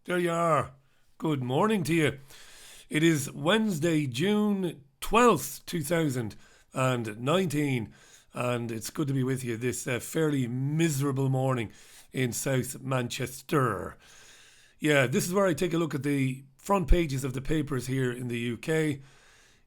There you are. Good morning to you. It is Wednesday, June 12th, 2019, and it's good to be with you this fairly miserable morning in South Manchester. Yeah, this is where I take a look at the front pages of the papers here in the UK.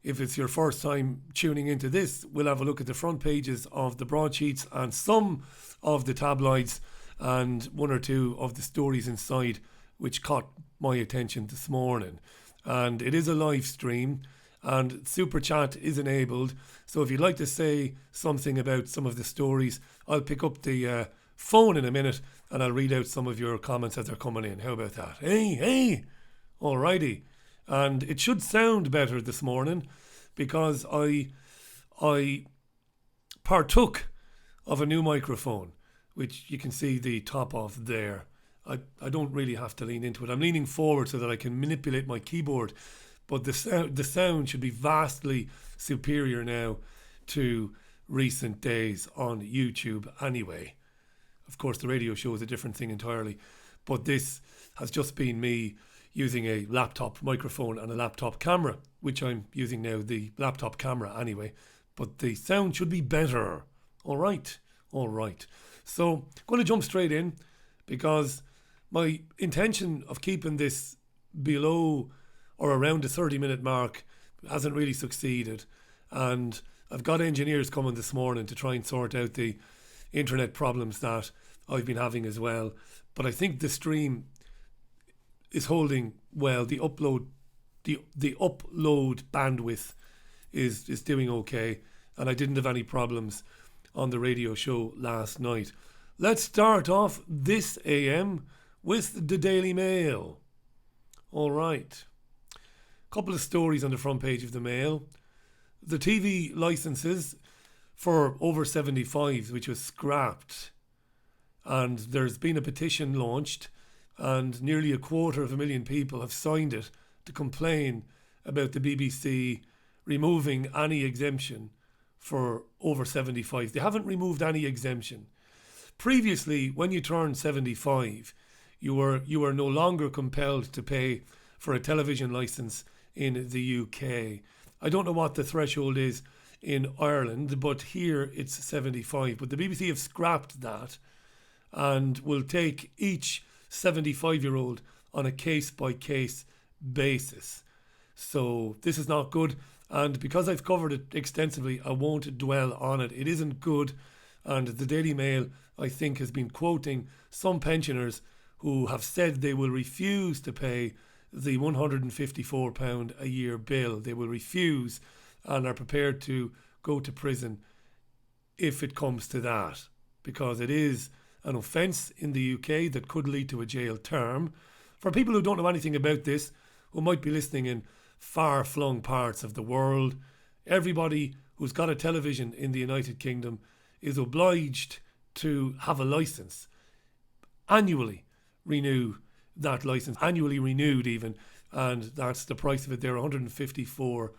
If it's your first time tuning into this, we'll have a look at the front pages of the broadsheets and some of the tabloids and one or two of the stories inside which caught my attention this morning. And it is a live stream and super chat is enabled. So if you'd like to say something about some of the stories, I'll pick up the phone in a minute and I'll read out some of your comments as they're coming in. How about that? Hey. Alrighty. And it should sound better this morning because I partook of a new microphone, which you can see the top of there. I don't really have to lean into it. I'm leaning forward so that I can manipulate my keyboard, but the sound should be vastly superior now to recent days on YouTube anyway. Of course, the radio show is a different thing entirely, but this has just been me using a laptop microphone and a laptop camera, which I'm using now, the laptop camera anyway, but the sound should be better. All right. So, I'm going to jump straight in because my intention of keeping this below or around the 30-minute mark hasn't really succeeded. And I've got engineers coming this morning to try and sort out the internet problems that I've been having as well. But I think the stream is holding well. The upload bandwidth is doing okay. And I didn't have any problems on the radio show last night. Let's start off this AM with the Daily Mail. All right. Couple of stories on the front page of the Mail. The TV licenses for over 75s, which was scrapped. And there's been a petition launched and nearly 250,000 people have signed it to complain about the BBC removing any exemption for over 75s. They haven't removed any exemption. Previously, when you turned 75, you were no longer compelled to pay for a television licence in the UK. I don't know what the threshold is in Ireland, but here it's 75. But the BBC have scrapped that and will take each 75-year-old on a case-by-case basis. So this is not good. And because I've covered it extensively, I won't dwell on it. It isn't good. And the Daily Mail, I think, has been quoting some pensioners who have said they will refuse to pay the £154 a year bill. They will refuse and are prepared to go to prison if it comes to that, because it is an offence in the UK that could lead to a jail term. For people who don't know anything about this, who might be listening in far-flung parts of the world, everybody who's got a television in the United Kingdom is obliged to have a licence, annually renew that licence, annually renewed even, and that's the price of it there, £154.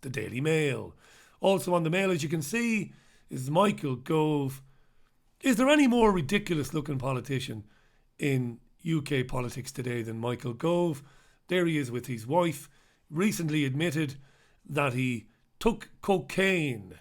The Daily Mail. Also on the Mail, as you can see, is Michael Gove. Is there any more ridiculous looking politician in UK politics today than Michael Gove? There he is with his wife, recently admitted that he took cocaine,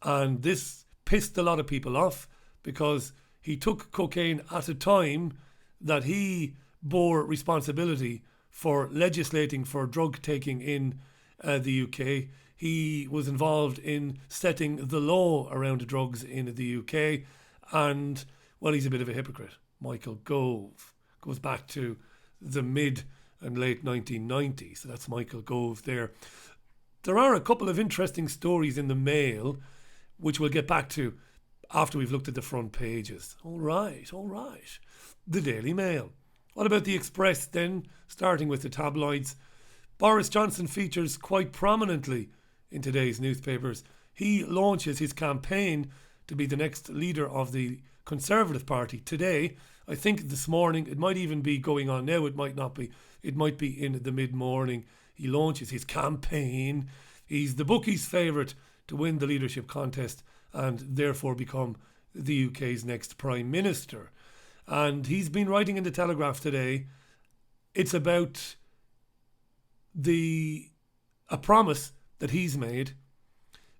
and this pissed a lot of people off because he took cocaine at a time that he bore responsibility for legislating for drug taking in the UK. He was involved in setting the law around drugs in the UK, and well, he's a bit of a hypocrite. Michael Gove goes back to the mid and late 1990s. So that's Michael Gove there. There are a couple of interesting stories in the Mail, which we'll get back to after we've looked at the front pages. All right. The Daily Mail. What about the Express then? Starting with the tabloids. Boris Johnson features quite prominently in today's newspapers. He launches his campaign to be the next leader of the Conservative Party today. I think this morning, it might even be going on now, it might not be. It might be in the mid-morning. He launches his campaign. He's the bookies' favourite to win the leadership contest and therefore become the UK's next Prime Minister. And he's been writing in the Telegraph today. It's about a promise that he's made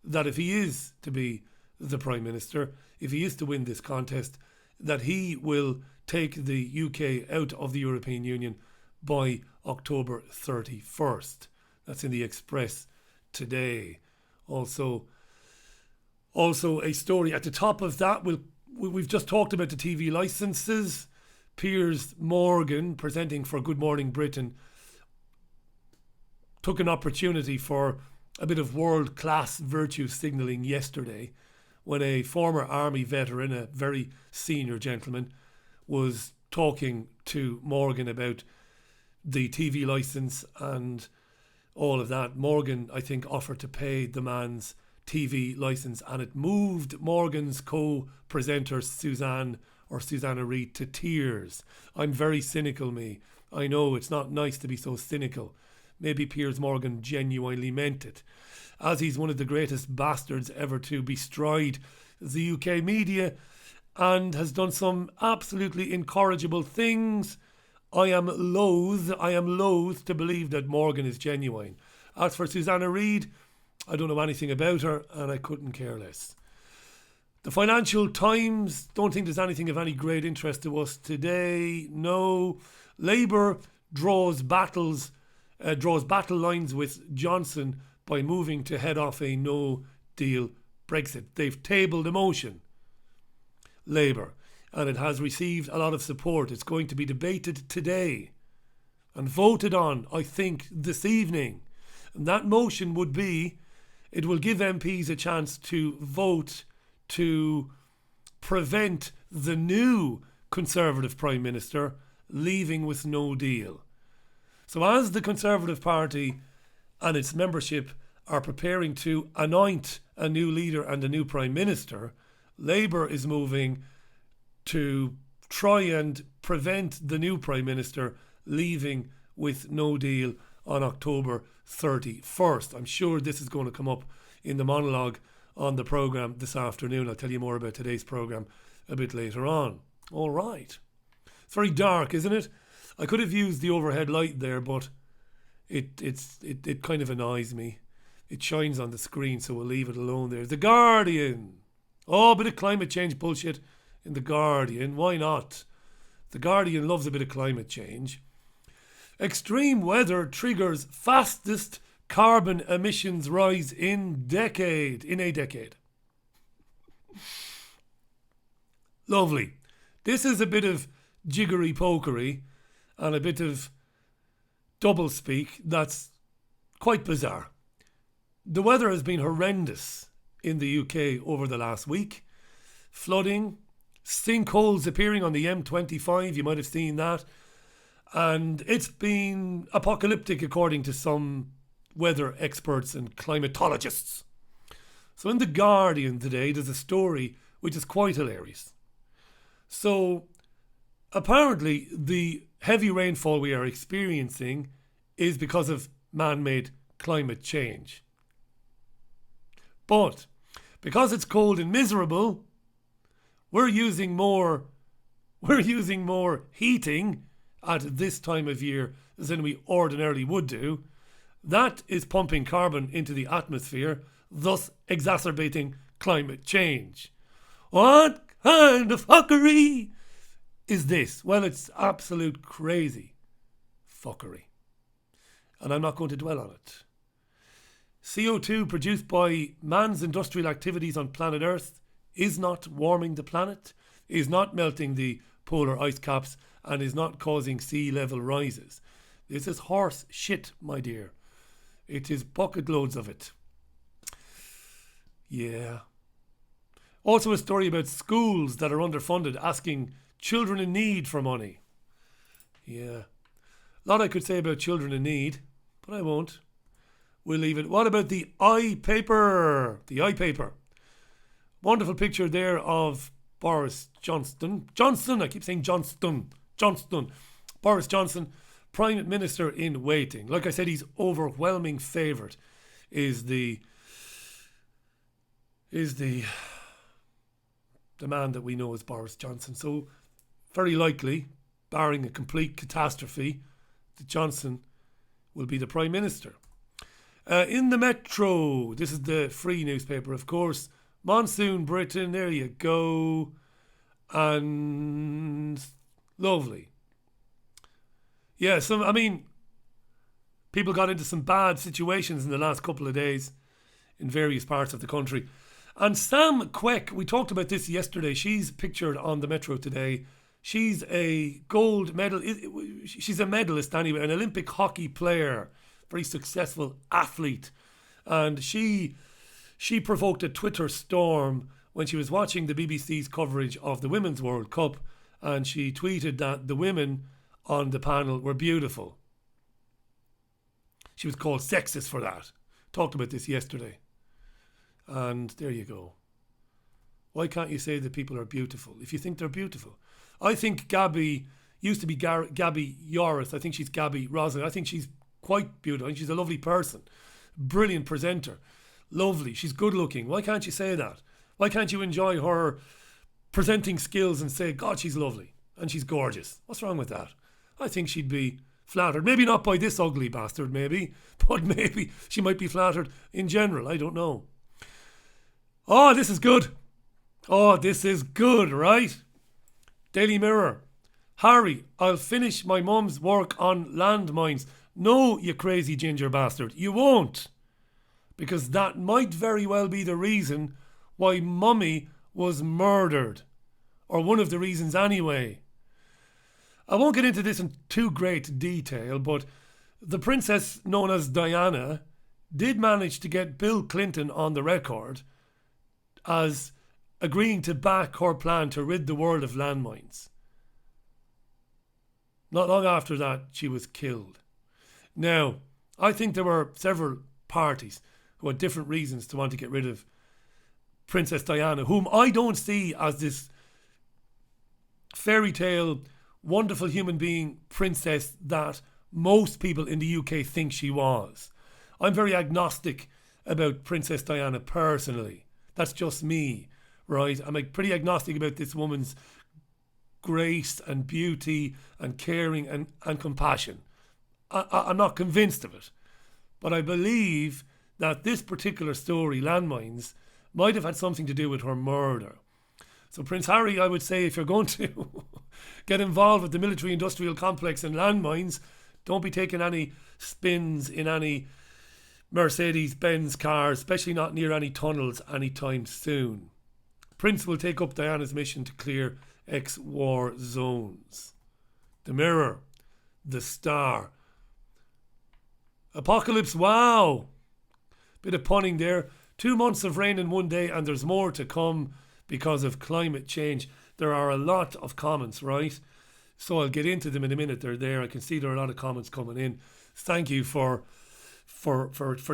that if he is to be the Prime Minister, if he is to win this contest, that he will take the UK out of the European Union by October 31st. That's in the Express today. Also a story at the top of that. We've just talked about the TV licences. Piers Morgan, presenting for Good Morning Britain, took an opportunity for a bit of world-class virtue signalling yesterday when a former army veteran, a very senior gentleman, was talking to Morgan about the TV licence and all of that. Morgan, I think, offered to pay the man's TV licence, and it moved Morgan's co-presenter Susanna Reid to tears. I'm very cynical, me. I know it's not nice to be so cynical. Maybe Piers Morgan genuinely meant it, as he's one of the greatest bastards ever to bestride the UK media and has done some absolutely incorrigible things. I am loath to believe that Morgan is genuine. As for Susanna Reid, I don't know anything about her and I couldn't care less. The Financial Times, don't think there's anything of any great interest to us today. No. Labour draws battle lines with Johnson by moving to head off a no-deal Brexit. They've tabled a motion, Labour, and it has received a lot of support. It's going to be debated today and voted on, I think, this evening. And that motion would be, it will give MPs a chance to vote to prevent the new Conservative Prime Minister leaving with no deal. So as the Conservative Party and its membership are preparing to anoint a new leader and a new Prime Minister, Labour is moving to try and prevent the new Prime Minister leaving with no deal on October 31st. I'm sure this is going to come up in the monologue on the programme this afternoon. I'll tell you more about today's programme a bit later on. All right. It's very dark, isn't it? I could have used the overhead light there, but it kind of annoys me. It shines on the screen, so we'll leave it alone there. The Guardian. Oh, a bit of climate change bullshit in The Guardian. Why not? The Guardian loves a bit of climate change. Extreme weather triggers fastest carbon emissions rise in a decade. Lovely. This is a bit of jiggery pokery and a bit of doublespeak that's quite bizarre. The weather has been horrendous in the UK over the last week. Flooding, sinkholes appearing on the M25, you might have seen that. And it's been apocalyptic according to some weather experts and climatologists. So in The Guardian today, there's a story which is quite hilarious. So apparently the heavy rainfall we are experiencing is because of man-made climate change. But because it's cold and miserable, we're using more heating at this time of year than we ordinarily would do. That is pumping carbon into the atmosphere, thus exacerbating climate change. What kind of fuckery is this? Well, it's absolute crazy fuckery. And I'm not going to dwell on it. CO2 produced by man's industrial activities on planet Earth is not warming the planet, is not melting the polar ice caps, and is not causing sea level rises. This is horse shit, my dear. It is bucket loads of it. Yeah. Also a story about schools that are underfunded asking children in need for money. Yeah. A lot I could say about children in need, but I won't. We'll leave it. What about the iPaper? The iPaper. Wonderful picture there of Boris Johnson. I keep saying Johnston. Boris Johnson, Prime Minister in waiting. Like I said, his overwhelming favourite is the man that we know as Boris Johnson. So very likely, barring a complete catastrophe, that Johnson will be the Prime Minister. In the Metro, this is the free newspaper, of course. Monsoon Britain, there you go. And lovely. Yeah, people got into some bad situations in the last couple of days in various parts of the country. And Sam Quek, we talked about this yesterday. She's pictured on the Metro today. She's a gold medal. She's a medalist anyway, an Olympic hockey player, very successful athlete. And she provoked a Twitter storm when she was watching the BBC's coverage of the Women's World Cup. And she tweeted that the women on the panel were beautiful. She was called sexist for that. Talked about this yesterday. And there you go. Why can't you say that people are beautiful if you think they're beautiful? I think Gabby used to be Gabby Yoris. I think she's Gabby Roslin. I think she's quite beautiful. I think she's a lovely person. Brilliant presenter. Lovely. She's good looking. Why can't you say that? Why can't you enjoy her presenting skills and say, God, she's lovely and she's gorgeous? What's wrong with that? I think she'd be flattered. Maybe not by this ugly bastard, maybe. But maybe she might be flattered in general. I don't know. Oh, this is good. Oh, this is good, right? Daily Mirror. Harry, I'll finish my mum's work on landmines. No, you crazy ginger bastard. You won't. Because that might very well be the reason why Mummy was murdered. Or one of the reasons anyway. I won't get into this in too great detail, but the princess known as Diana did manage to get Bill Clinton on the record as agreeing to back her plan to rid the world of landmines. Not long after that, she was killed. Now, I think there were several parties who had different reasons to want to get rid of Princess Diana, whom I don't see as this fairy tale, wonderful human being princess that most people in the UK think she was. I'm very agnostic about Princess Diana personally. That's just me, right? I'm pretty agnostic about this woman's grace and beauty and caring and compassion. I'm not convinced of it. But I believe that this particular story, landmines, might have had something to do with her murder. So Prince Harry, I would say, if you're going to get involved with the military-industrial complex and landmines, don't be taking any spins in any Mercedes-Benz cars, especially not near any tunnels anytime soon. Prince will take up Diana's mission to clear ex-war zones. The Mirror. The Star. Apocalypse, wow! Bit of punning there. 2 months of rain in one day and there's more to come because of climate change. There are a lot of comments, right? So I'll get into them in a minute. They're there. I can see there are a lot of comments coming in. Thank you for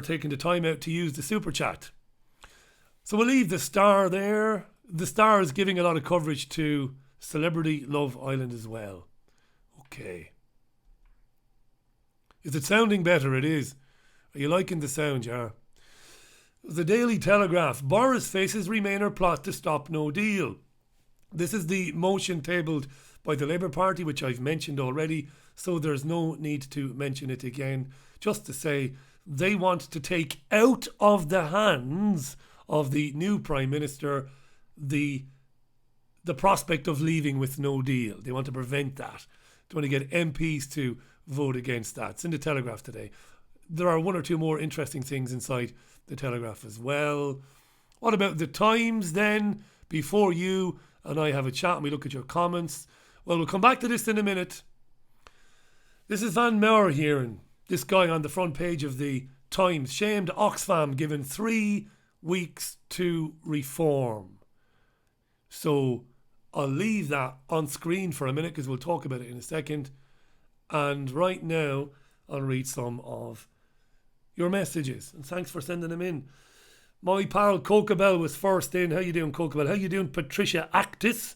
taking the time out to use the super chat. So we'll leave the Star there. The Star is giving a lot of coverage to Celebrity Love Island as well. Okay. Is it sounding better? It is. Are you liking the sound, yeah? The Daily Telegraph. Boris faces Remainer plot to stop no deal. This is the motion tabled by the Labour Party, which I've mentioned already, so there's no need to mention it again. Just to say, they want to take out of the hands of the new Prime Minister the prospect of leaving with no deal. They want to prevent that. They want to get MPs to vote against that. It's in the Telegraph today. There are one or two more interesting things inside the Telegraph as well. What about the Times then? Before you and I have a chat and we look at your comments. Well, we'll come back to this in a minute. This is Van Moor here, and this guy on the front page of the Times. Shamed Oxfam given 3 weeks to reform. So I'll leave that on screen for a minute because we'll talk about it in a second. And right now, I'll read some of your messages. And thanks for sending them in. My pal Cocabelle was first in. How you doing, Cocabelle? How you doing, Patricia Actis?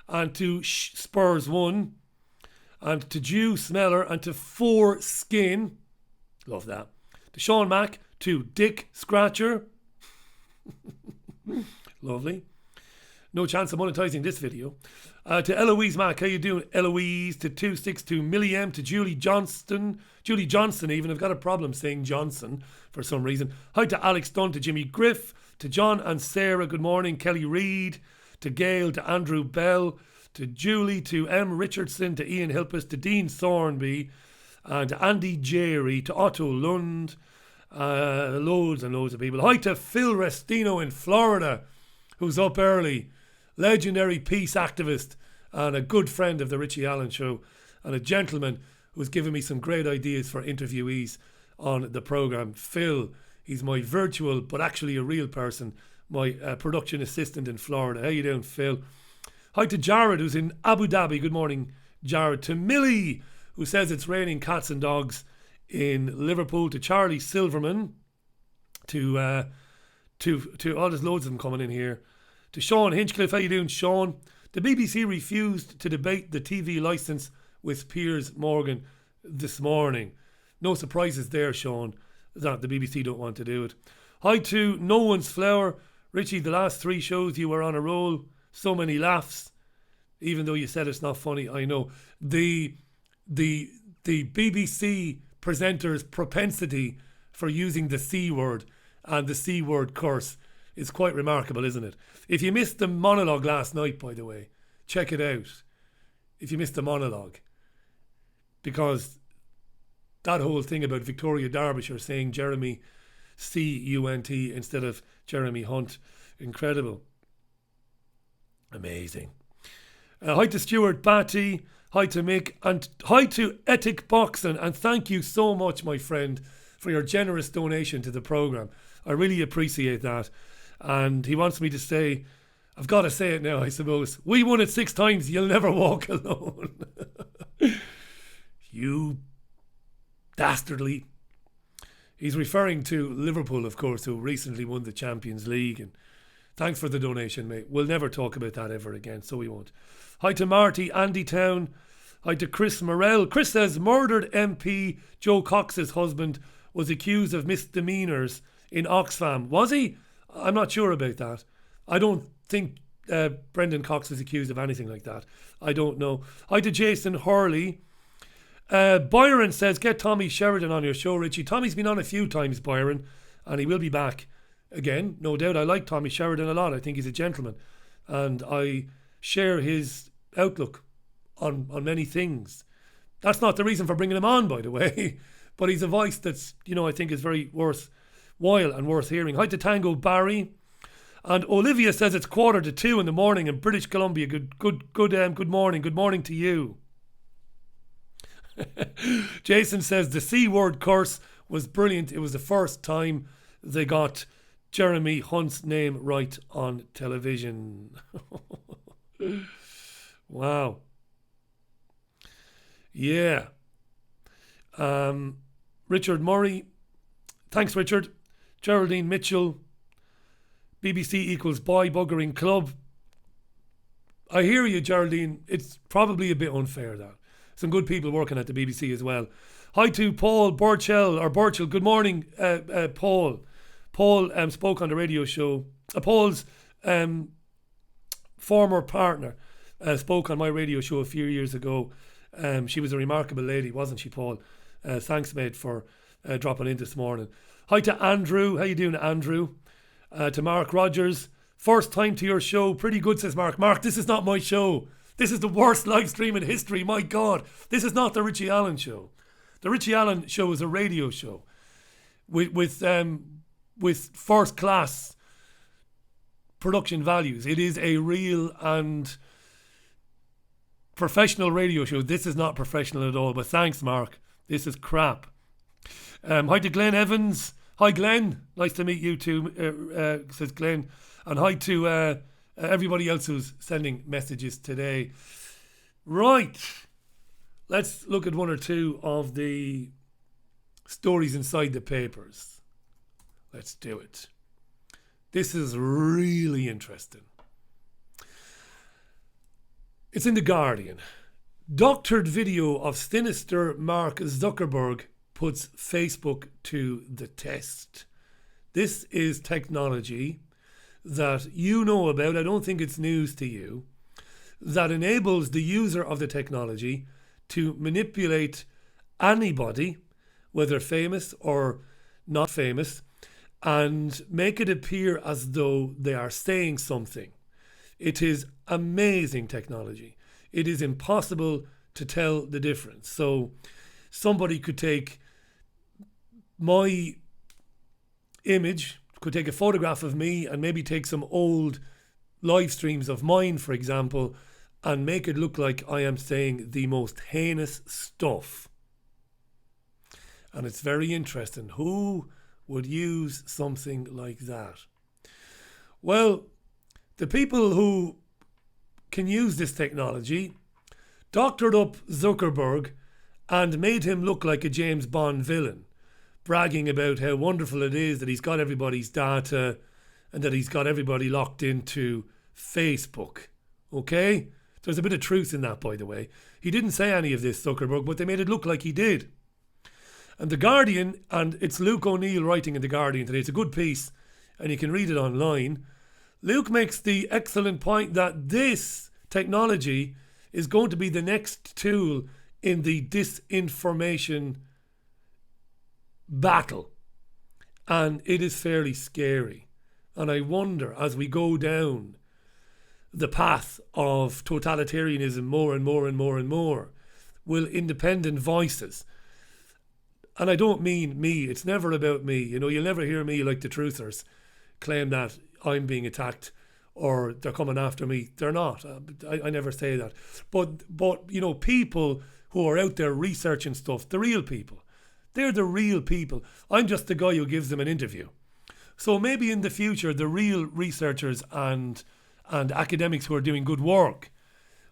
And to Spurs 1. And to Jew Smeller. And to Foreskin. Love that. To Sean Mack. To Dick Scratcher. Lovely. No chance of monetizing this video. To Eloise Mack, how you doing? Eloise. To 262 Milliam. To Julie Johnson even. I've got a problem saying Johnson for some reason. Hi to Alex Dunn. To Jimmy Griff. To John and Sarah, good morning. Kelly Reid. To Gail. To Andrew Bell. To Julie. To M. Richardson. To Ian Hilpus. To Dean Thornby. And to Andy Jerry. To Otto Lund. Loads and loads of people. Hi to Phil Restino in Florida, who's up early. Legendary peace activist and a good friend of the Richie Allen Show, and a gentleman who's given me some great ideas for interviewees on the programme. Phil, he's my virtual but actually a real person, my production assistant in Florida. How you doing, Phil? Hi to Jared, who's in Abu Dhabi. Good morning, Jared. To Millie, who says it's raining cats and dogs in Liverpool. To Charlie Silverman. To oh, there's loads of them coming in here. To Sean Hinchcliffe, how you doing, Sean? The BBC refused to debate the TV licence with Piers Morgan this morning. No surprises there, Sean, that the BBC don't want to do it. Hi to No One's Flower. Richie, the last 3 shows you were on a roll. So many laughs. Even though you said it's not funny, I know. The BBC presenter's propensity for using the C word and the C word curse is quite remarkable, isn't it? If you missed the monologue last night, by the way, check it out. If you missed the monologue. Because that whole thing about Victoria Derbyshire saying Jeremy C-U-N-T instead of Jeremy Hunt. Incredible. Amazing. Hi to Stuart Batty. Hi to Mick. And hi to Ethic Boxing. And thank you so much, my friend, for your generous donation to the programme. I really appreciate that. And he wants me to say, I've got to say it now, I suppose. We won it 6 times. You'll never walk alone. You dastardly. He's referring to Liverpool, of course, who recently won the Champions League. And thanks for the donation, mate. We'll never talk about that ever again, so we won't. Hi to Marty, Andy Town. Hi to Chris Morell. Chris says murdered MP Joe Cox's husband was accused of misdemeanours in Oxfam. Was he? I'm not sure about that. I don't think Brendan Cox was accused of anything like that. I don't know. Hi to Jason Hurley. Byron says, get Tommy Sheridan on your show, Richie. Tommy's been on a few times, Byron, and he will be back again, no doubt. I like Tommy Sheridan a lot. I think he's a gentleman, and I share his outlook on many things. That's not the reason for bringing him on, by the way, but he's a voice that's, I think is very worthwhile and worth hearing. Hi to Tango Barry. And Olivia says it's 1:45 in the morning in British Columbia. Good morning. Good morning to you. Jason says the C word curse was brilliant. It was the first time they got Jeremy Hunt's name right on television. Wow. Yeah. Richard Murray. Thanks, Richard. Geraldine Mitchell. BBC equals boy buggering club. I hear you, Geraldine. It's probably a bit unfair, that. Some good people working at the BBC as well. Hi to Paul Burchell. Good morning, Paul. Paul spoke on the radio show. Paul's former partner spoke on my radio show a few years ago. She was a remarkable lady, wasn't she, Paul? Thanks, mate, for dropping in this morning. Hi to Andrew. How you doing, Andrew? To Mark Rogers. First time to your show. Pretty good, says Mark. Mark, this is not my show. This is the worst live stream in history. My God. This is not the Richie Allen Show. The Richie Allen Show is a radio show with first class production values. It is a real and professional radio show. This is not professional at all. But thanks, Mark. This is crap. Hi to Glenn Evans. Hi, Glenn. Nice to meet you too, says Glenn. And hi to everybody else who's sending messages today. Right. Let's look at one or two of the stories inside the papers. Let's do it. This is really interesting. It's in The Guardian. Doctored video of sinister Mark Zuckerberg puts Facebook to the test. This is technology that you know about, I don't think it's news to you, that enables the user of the technology to manipulate anybody, whether famous or not famous, and make it appear as though they are saying something. It is amazing technology. It is impossible to tell the difference. So somebody could take my image, could take a photograph of me and maybe take some old live streams of mine, for example, and make it look like I am saying the most heinous stuff. And it's very interesting. Who would use something like that? Well, the people who can use this technology doctored up Zuckerberg and made him look like a James Bond villain, bragging about how wonderful it is that he's got everybody's data and that he's got everybody locked into Facebook. Okay? There's a bit of truth in that, by the way. He didn't say any of this, Zuckerberg, but they made it look like he did. And The Guardian, and it's Luke O'Neill writing in The Guardian today, it's a good piece, and you can read it online. Luke makes the excellent point that this technology is going to be the next tool in the disinformation battle. And it is fairly scary. And I wonder, as we go down the path of totalitarianism more and more and more and more, will independent voices, and I don't mean me, it's never about me, you know, you'll never hear me like the truthers claim that I'm being attacked or they're coming after me. They're not. I never say that. But you know, people who are out there researching stuff, the real people, they're the real people. I'm just the guy who gives them an interview. So maybe in the future, the real researchers and academics who are doing good work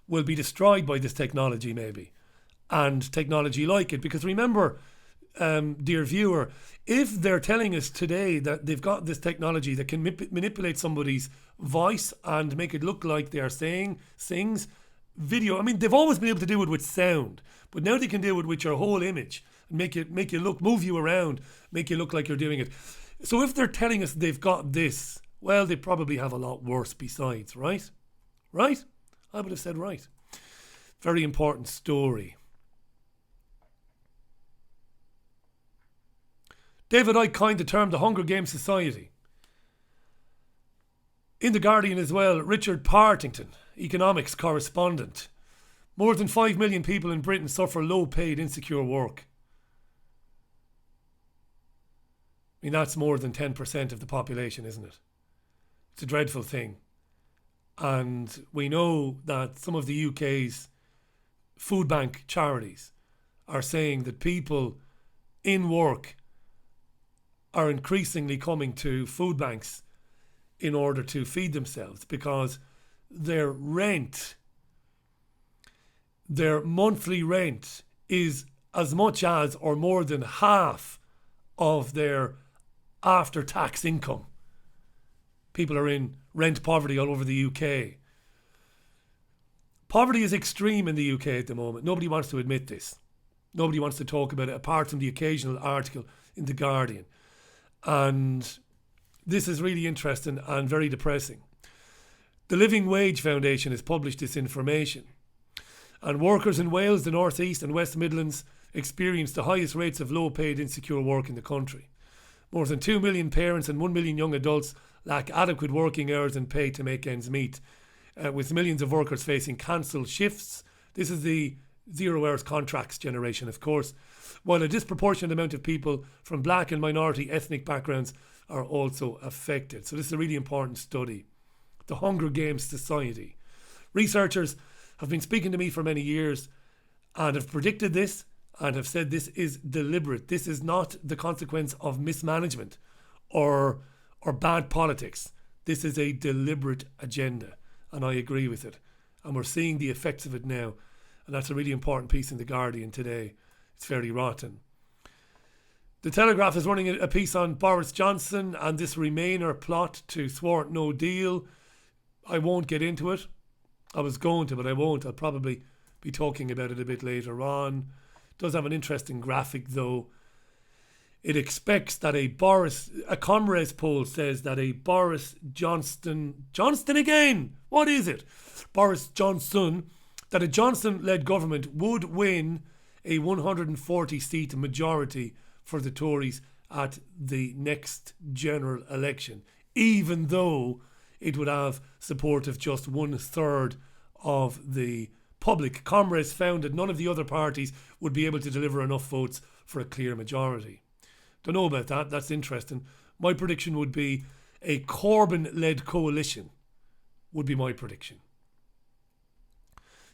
will be destroyed by this technology maybe, and technology like it. Because remember, dear viewer, if they're telling us today that they've got this technology that can manipulate somebody's voice and make it look like they are saying things, video, I mean, they've always been able to do it with sound, but now they can do it with your whole image and make you look, move you around, make you look like you're doing it. So if they're telling us they've got this, well, they probably have a lot worse besides, right? Right? I would have said right. Very important story. David Icke coined the term the Hunger Games Society. In The Guardian as well, Richard Partington, economics correspondent. More than 5 million people in Britain suffer low-paid, insecure work. I mean, that's more than 10% of the population, isn't it? It's a dreadful thing. And we know that some of the UK's food bank charities are saying that people in work are increasingly coming to food banks in order to feed themselves because their rent, their monthly rent is as much as or more than half of their after-tax income. People are in rent poverty all over the UK. Poverty is extreme in the UK at the moment. Nobody wants to admit this. Nobody wants to talk about it apart from the occasional article in The Guardian. And this is really interesting and very depressing. The Living Wage Foundation has published this information. And workers in Wales, the North East and West Midlands experience the highest rates of low-paid, insecure work in the country. More than 2 million parents and 1 million young adults lack adequate working hours and pay to make ends meet, with millions of workers facing cancelled shifts. This is the 0 hours contracts generation, of course, while a disproportionate amount of people from black and minority ethnic backgrounds are also affected. So this is a really important study. The Hunger Games Society. Researchers have been speaking to me for many years and have predicted this and have said this is deliberate. This is not the consequence of mismanagement or bad politics. This is a deliberate agenda, and I agree with it. And we're seeing the effects of it now. And that's a really important piece in The Guardian today. It's very rotten. The Telegraph is running a piece on Boris Johnson and this Remainer plot to thwart no deal. I won't get into it. I was going to, but I won't. I'll probably be talking about it a bit later on. It does have an interesting graphic though. It expects that a Comres poll says that a Boris Johnson again, what is it? Boris Johnson, that a Johnson-led government would win a 140-seat majority for the Tories at the next general election, even though it would have support of just 1/3 of the public. Comres found that none of the other parties would be able to deliver enough votes for a clear majority. Don't know about that. That's interesting. My prediction would be a Corbyn-led coalition would be my prediction.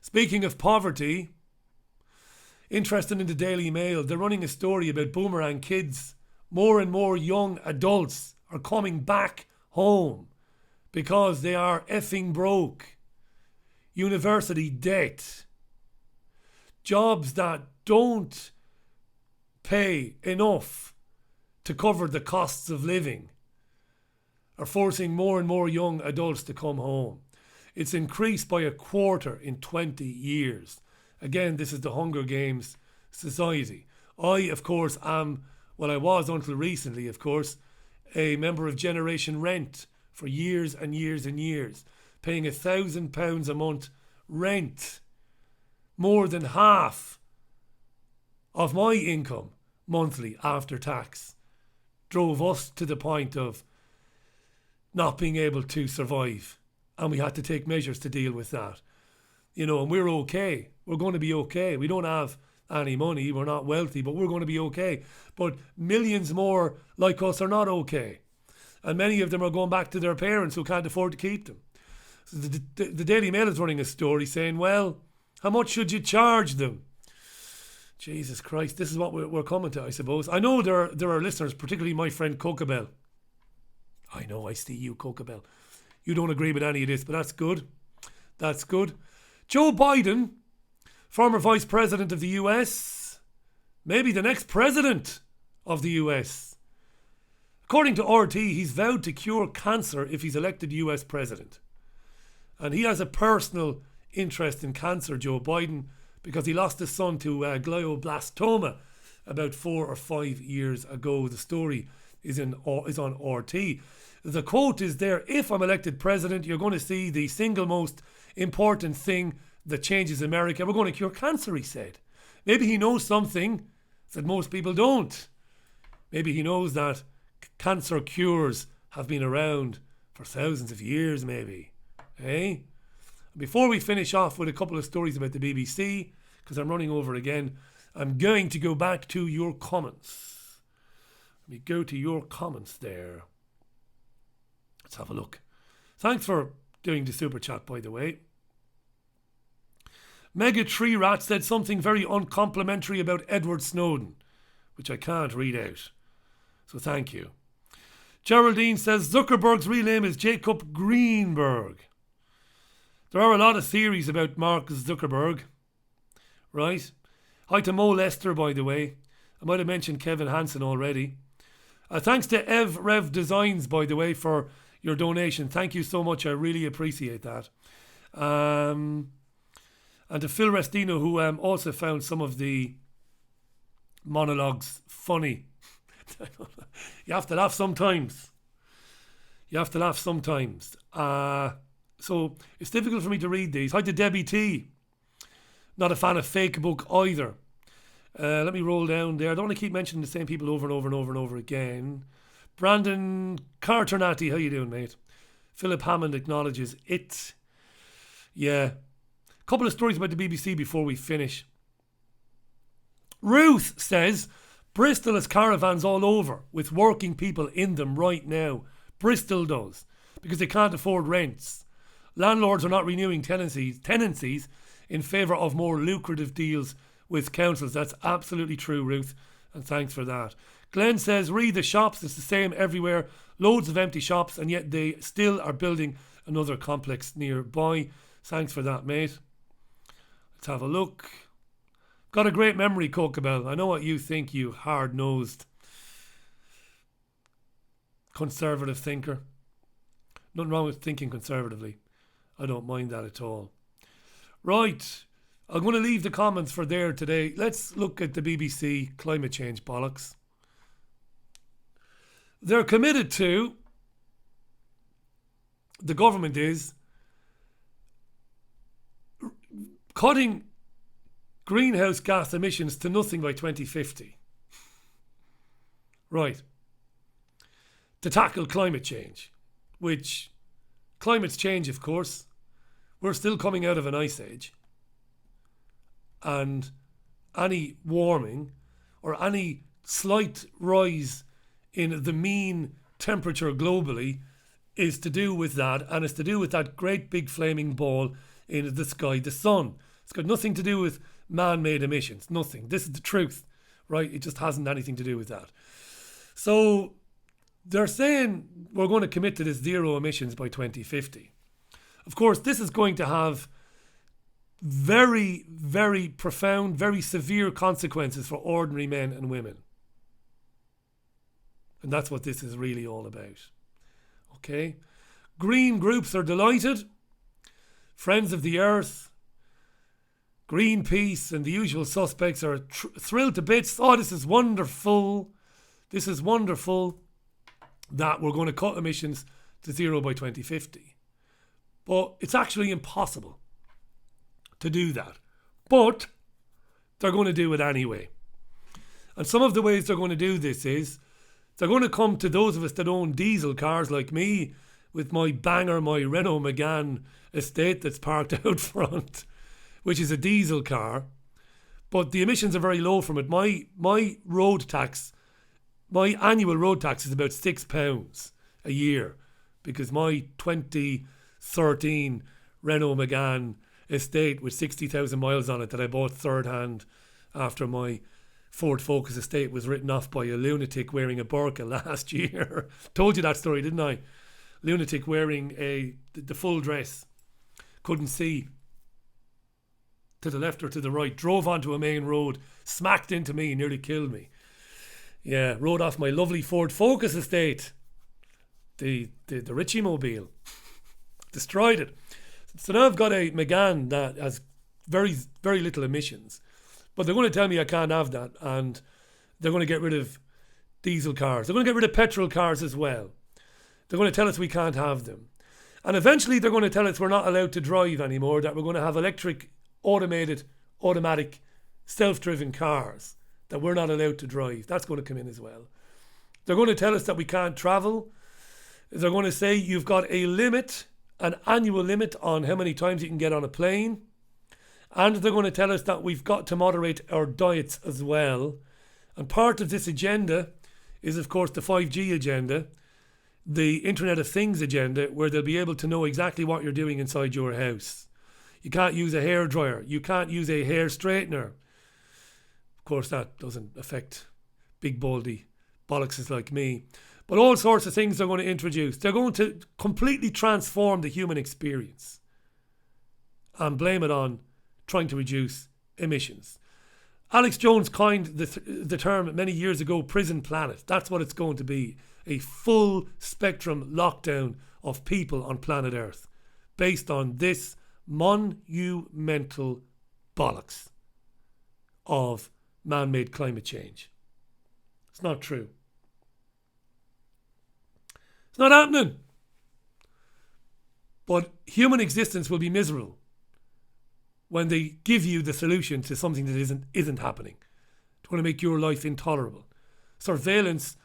Speaking of poverty, interesting in the Daily Mail, they're running a story about Boomerang kids. More and more young adults are coming back home because they are effing broke. University debt. Jobs that don't pay enough to cover the costs of living are forcing more and more young adults to come home. It's increased by 1/4 in 20 years. Again, this is the Hunger Games society. I, of course, am, well, I was until recently, of course, a member of Generation Rent for years and years and years, paying £1,000 a month rent, more than half of my income monthly after tax, drove us to the point of not being able to survive. And we had to take measures to deal with that. You know, and we're okay. We're going to be okay. We don't have any money. We're not wealthy, but we're going to be okay. But millions more like us are not okay. And many of them are going back to their parents who can't afford to keep them. So the Daily Mail is running a story saying, well, how much should you charge them? Jesus Christ, this is what we're coming to, I suppose. I know there are listeners, particularly my friend Cocabelle. I know, I see you, Cocabelle. You don't agree with any of this, but that's good. That's good. Joe Biden, former Vice President of the US, maybe the next President of the US. According to RT, he's vowed to cure cancer if he's elected US President. And he has a personal interest in cancer, Joe Biden, because he lost his son to glioblastoma about 4 or 5 years ago. The story is on RT. The quote is there: if I'm elected president, you're going to see the single most important thing that changes America. We're going to cure cancer, he said. Maybe he knows something that most people don't. Maybe he knows that cancer cures have been around for thousands of years, maybe. Eh? Before we finish off with a couple of stories about the BBC, because I'm running over again, I'm going to go back to your comments. Let me go to your comments there. Let's have a look. Thanks for doing the super chat, by the way. Mega Tree Rat said something very uncomplimentary about Edward Snowden, which I can't read out. So thank you. Geraldine says Zuckerberg's real name is Jacob Greenberg. There are a lot of theories about Mark Zuckerberg, right? Hi to Mo Lester, by the way. I might have mentioned Kevin Hansen already. Thanks to Ev Rev Designs, by the way, for your donation. Thank you so much. I really appreciate that. And to Phil Restino, who also found some of the monologues funny. You have to laugh sometimes. So it's difficult for me to read these. Hi to Debbie T. Not a fan of Fake Book either. Let me roll down there. I don't want to keep mentioning the same people over and over and over and over again. Brandon Carternati, how you doing, mate? Philip Hammond acknowledges it. Yeah. A couple of stories about the BBC before we finish. Ruth says Bristol has caravans all over with working people in them right now. Bristol does, because they can't afford rents. Landlords are not renewing tenancies in favour of more lucrative deals with councils. That's absolutely true, Ruth, and thanks for that. Glenn says, read the shops, it's the same everywhere. Loads of empty shops, and yet they still are building another complex nearby. Thanks for that, mate. Let's have a look. Got a great memory, Cocabelle. I know what you think, you hard-nosed conservative thinker. Nothing wrong with thinking conservatively. I don't mind that at all. Right, I'm going to leave the comments for there today. Let's look at the BBC climate change bollocks. they're committed to, the government is, cutting greenhouse gas emissions to nothing by 2050. Right. To tackle climate change, which climate's change, of course. We're still coming out of an ice age. And any warming or any slight rise in the mean temperature globally is to do with that, and it's to do with that great big flaming ball in the sky, the sun. It's got nothing to do with man-made emissions, nothing. This is the truth, right? It just hasn't anything to do with that. So they're saying we're going to commit to this zero emissions by 2050. Of course, this is going to have very, very profound, very severe consequences for ordinary men and women. And that's what this is really all about. Okay? Green groups are delighted. Friends of the Earth, Greenpeace and the usual suspects are thrilled to bits. Oh, this is wonderful. This is wonderful that we're going to cut emissions to zero by 2050. But it's actually impossible to do that. But they're going to do it anyway. And some of the ways they're going to do this is they're going to come to those of us that own diesel cars like me with my banger, my Renault Megane estate that's parked out front, which is a diesel car. But the emissions are very low from it. My road tax, my annual road tax is about £6 a year because my 2013 Renault Megane estate with 60,000 miles on it that I bought third hand after my Ford Focus estate was written off by a lunatic wearing a burqa last year. Told you that story, didn't I? Lunatic wearing the full dress, couldn't see to the left or to the right, drove onto a main road, smacked into me, nearly killed me. Yeah, rode off my lovely Ford Focus estate, the Richie mobile, destroyed it. So now I've got a Megane that has very, very little emissions. But they're going to tell me I can't have that, and they're going to get rid of diesel cars. They're going to get rid of petrol cars as well. They're going to tell us we can't have them. And eventually they're going to tell us we're not allowed to drive anymore, that we're going to have electric, automatic, self-driven cars that we're not allowed to drive. That's going to come in as well. They're going to tell us that we can't travel. They're going to say you've got a limit, an annual limit on how many times you can get on a plane. And they're going to tell us that we've got to moderate our diets as well. And part of this agenda is, of course, the 5G agenda, the Internet of Things agenda, where they'll be able to know exactly what you're doing inside your house. You can't use a hairdryer. You can't use a hair straightener. Of course, that doesn't affect big baldy bollockses like me. But all sorts of things they're going to introduce. They're going to completely transform the human experience and blame it on trying to reduce emissions. Alex Jones coined the term many years ago, prison planet. That's what it's going to be. A full spectrum lockdown of people on planet Earth based on this monumental bollocks of man-made climate change. It's not true. It's not happening. But human existence will be miserable when they give you the solution to something that isn't happening. It's going to make your life intolerable. Surveillance,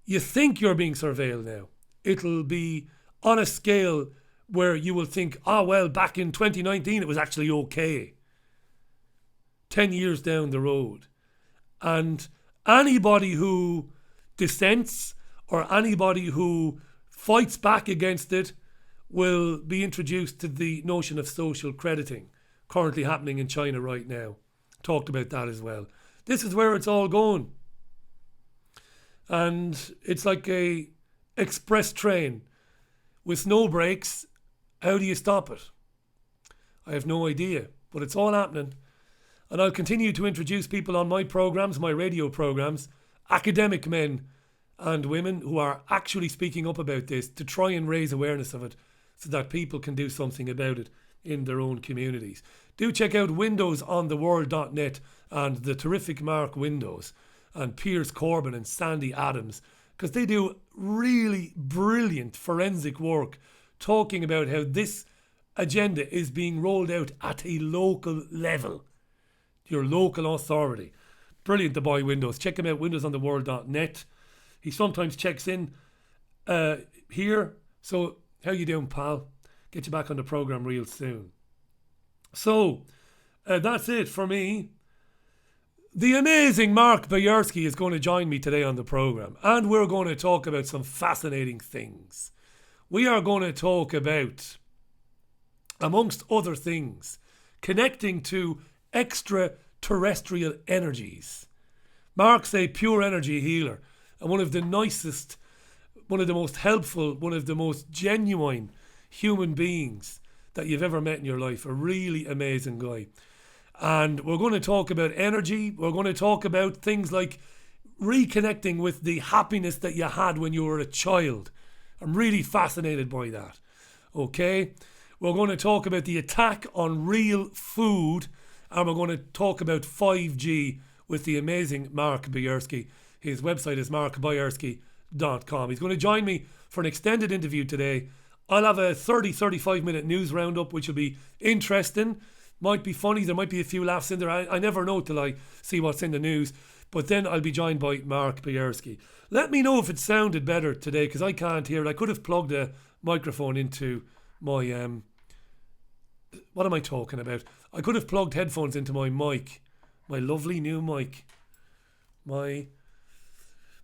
you think you're being surveilled now. It'll be on a scale where you will think, well, back in 2019 it was actually okay. 10 years down the road. And anybody who dissents or anybody who fights back against it will be introduced to the notion of social crediting, currently happening in China right now. Talked about that as well. This is where it's all going. And it's like a express train with no brakes. How do you stop it? I have no idea, but it's all happening. And I'll continue to introduce people on my programs, my radio programs, academic men and women who are actually speaking up about this to try and raise awareness of it so that people can do something about it in their own communities. Do check out windowsontheworld.net and the terrific Mark Windows and Piers Corbin and Sandy Adams because they do really brilliant forensic work talking about how this agenda is being rolled out at a local level. Your local authority. Brilliant, the boy Windows. Check him out, windowsontheworld.net. He sometimes checks in here. So, how you doing, pal? Get you back on the programme real soon. So, that's it for me. The amazing Mark Bajerski is going to join me today on the programme. And we're going to talk about some fascinating things. We are going to talk about, amongst other things, connecting to extraterrestrial energies. Mark's a pure energy healer and one of the nicest, one of the most helpful, one of the most genuine human beings that you've ever met in your life. A really amazing guy. And we're going to talk about energy. We're going to talk about things like reconnecting with the happiness that you had when you were a child. I'm really fascinated by that. Okay? We're going to talk about the attack on real food. And we're going to talk about 5G with the amazing Mark Bajerski. His website is markbajerski.com. He's going to join me for an extended interview today. I'll have a 35 minute news roundup, which will be interesting. Might be funny. There might be a few laughs in there. I never know till I see what's in the news. But then I'll be joined by Mark Bajerski. Let me know if it sounded better today, because I can't hear it. I could have plugged a microphone into my... what am I talking about? I could have plugged headphones into my mic. My lovely new mic. My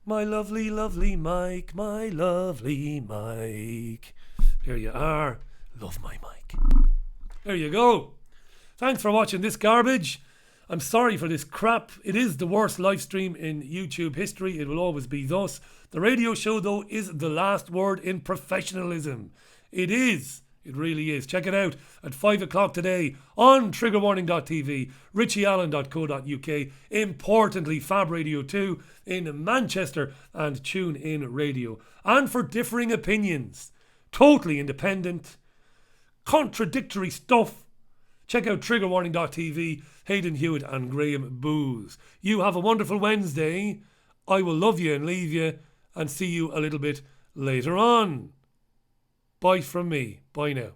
lovely, lovely mic. My lovely mic. Here you are. Love my mic. There you go. Thanks for watching this garbage. I'm sorry for this crap. It is the worst live stream in YouTube history. It will always be thus. The radio show, though, is the last word in professionalism. It is. It really is. Check it out at 5 o'clock today on triggerwarning.tv, richieallen.co.uk, importantly Fab Radio 2 in Manchester and Tune In Radio. And for differing opinions, totally independent, contradictory stuff, check out triggerwarning.tv, Hayden Hewitt and Graham Booze. You have a wonderful Wednesday. I will love you and leave you and see you a little bit later on. Bye from me. Bye now.